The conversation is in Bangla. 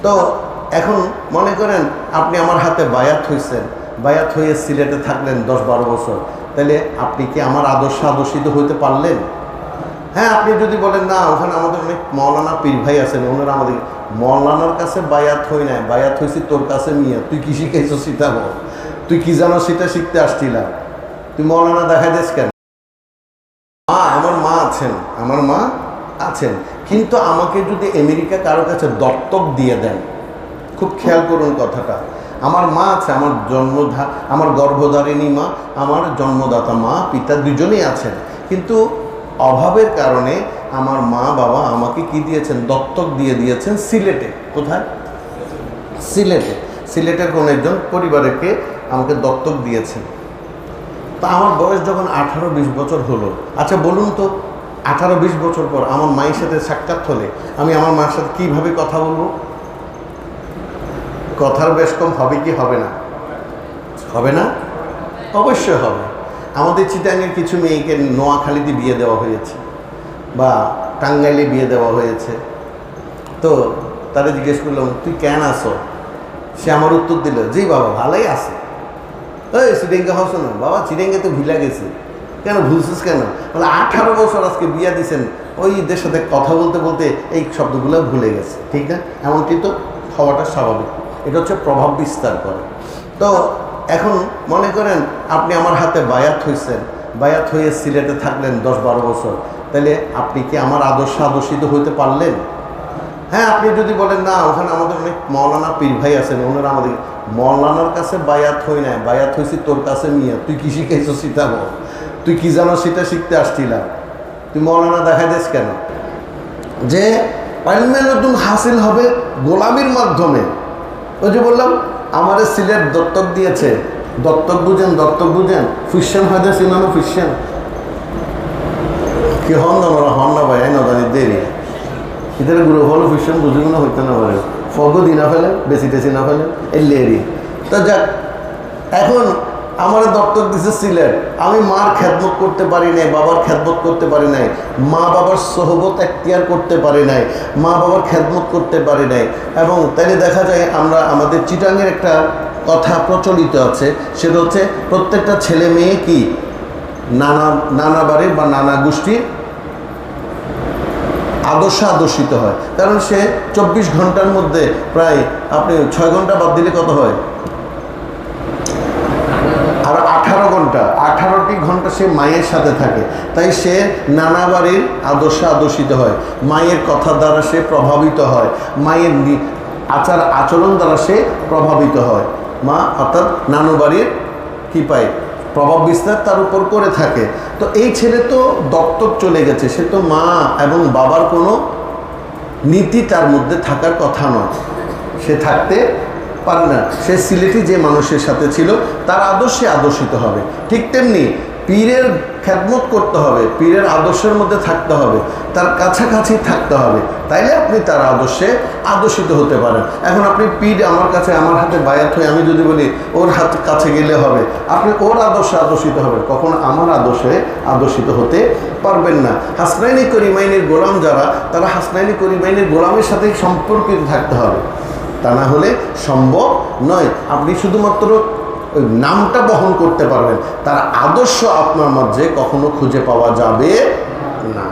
তো এখন মনে করেন আপনি আমার হাতে বায়াত হয়েছেন, বায়াত হয়ে সিলেটে থাকলেন 10-12 বছর, তাহলে আপনি কি আমার আদর্শ আদর্শিত হইতে পারলেন? হ্যাঁ, আপনি যদি বলেন না ওখানে আমাদের অনেক মৌলানা পীর ভাই আছেন, ওনারা আমাদের, মৌলানার কাছে বায়াত হই নাই, বায়াত হয়েছি তোর কাছে মিয়া, তুই কি শিখাইছো সেটা বল, তুই কি জানো সেটা শিখতে আসছিলাম, তুই মৌলানা দেখা দিস কেন? আমার মা আছেন, আমার মা আছেন, কিন্তু আমাকে যদি আমেরিকা কারো কাছে দত্তক দিয়ে দেন, খুব খেয়াল করুন কথাটা, আমার মা আছে, আমার গর্ভধারিণী মা, আমার জন্মদাতা মা পিতা দুজনেই আছেন, কিন্তু অভাবের কারণে আমার মা বাবা আমাকে কি দিয়েছেন, দত্তক দিয়ে দিয়েছেন সিলেটে। কোথায়? সিলেটের কোন একজন পরিবারকে আমাকে দত্তক দিয়েছেন। তা আমার বয়স যখন 18-20 বছর হলো, আচ্ছা বলুন তো 18-20 বছর পর আমার মায়ের সাথে সাক্ষাৎ হলে আমি আমার মায়ের সাথে কীভাবে কথা বলবো? কথার বেশ কম হবে কি হবে না? হবে না? অবশ্যই হবে। আমাদের চিটাঙের কিছু মেয়েকে নোয়াখালীতে বিয়ে দেওয়া হয়েছে বা টাঙ্গাইলে বিয়ে দেওয়া হয়েছে। তো তারা জিজ্ঞেস করলাম তুই কেন আসো? সে আমার উত্তর দিল, জি বাবা ভালোই আছে। ওই চিটাঙ্গে হসো না বাবা, চিটাঙ্গে তো ভিলা গেছে। কেন ভুলছিস কেন? বলে 18 বছর আজকে বিয়া দিছেন, ওই ঈদের সাথে কথা বলতে বলতে এই শব্দগুলো ভুলে গেছে। ঠিক না? এমনকি তো হওয়াটা স্বাভাবিক, এটা হচ্ছে প্রভাব বিস্তার করে। তো এখন মনে করেন আপনি আমার হাতে বায়াত হয়েছেন, বায়াত হয়ে সিলেটে থাকলেন 10-12 বছর, তাহলে আপনি কি আমার আদর্শ আদর্শিত হইতে পারলেন? হ্যাঁ, আপনি যদি বলেন না ওখানে আমাদের অনেক মৌলানা পীর ভাই আছেন, ওনারা আমাদের, মৌলানার কাছে বায়াত হই নাই, বায়াত হয়েছি তোর কাছে মিয়া, তুই কি শিখাইছো সেটা বল, তুই কি জানো সেটা শিখতে আসছিলাম, তুই মৌলানা দেখা দিস কেন? যে ইলমে নতুন হাসিল হবে গোলামির মাধ্যমে। ওই যে বললাম আমার সিলেট দত্তক দিয়েছে, দত্তক বুঝেন, দত্তক বুঝেন, ফুসেন হয়তো সিনানো ফুসেন কি হন না ভাই, না জানি দেরি এদের গুরু হলো ফুসেন বুঝবো না, হইতে না পারে ফগও দি না ফেলেন, বেশি টেসি না ফেলেন, এলি। তা যাক, এখন আমার দত্তক দিছে সিলেট, আমি মার খেদমত করতে পারি নাই, বাবার খেদমত করতে পারি নাই, মা বাবার সোহবত এখতিয়ার করতে পারি নাই, মা বাবার খেদমত করতে পারি নাই। এবং তাইলে দেখা যায় আমরা আমাদের চিটাঙের একটা কথা প্রচলিত আছে, সেটা হচ্ছে প্রত্যেকটা ছেলে মেয়ে কি নানা বাড়ির বা নানা গোষ্ঠীর আদর্শ আদর্শিত হয়। কারণ সে 24 ঘন্টার মধ্যে প্রায় আপনি 6 ঘন্টা বাদ দিলে কত হয়? আর 18টি ঘন্টা সে মায়ের সাথে থাকে, তাই সে নানা বাড়ির আদর্শ আদর্শিত হয়, মায়ের কথার দ্বারা সে প্রভাবিত হয়, মায়ের আচার আচরণ দ্বারা সে প্রভাবিত হয়। মা অর্থাৎ নানু বাড়ির কী পায়, প্রভাব বিস্তার তার উপর করে থাকে। তো এই ছেলে তো দত্তক চলে গেছে, সে তো মা এবং বাবার কোনো নীতি তার মধ্যে থাকার কথা নয়, সে থাকতে পারে না। সে সিলেটি যে মানুষের সাথে ছিল তার আদর্শে আদর্শিত হবে। ঠিক তেমনি পীরের খেদমত করতে হবে, পীরের আদর্শের মধ্যে থাকতে হবে, তার কাছাকাছি থাকতে হবে, তাইলে আপনি তার আদর্শে আদর্শিত হতে পারেন। এখন আপনি পীর আমার কাছে, আমার হাতে বায়াত হয়ে আমি যদি বলি ওর হাতে কাছে গেলে হবে, আপনি ওর আদর্শে আদর্শিত হবেন, কখনো আমার আদর্শে আদর্শিত হতে পারবেন না। হাসনাইনি করিমাইনের গোলাম যারা, তারা হাসনাইনি করিমাইনের গোলামের সাথে সম্পর্কিত থাকতে হবে, তা না হলে সম্ভব নয়। আপনি শুধুমাত্র ওই নামটা বহন করতে পারবেন, তার আদর্শ আপনার মাঝে কখনো খুঁজে পাওয়া যাবে না।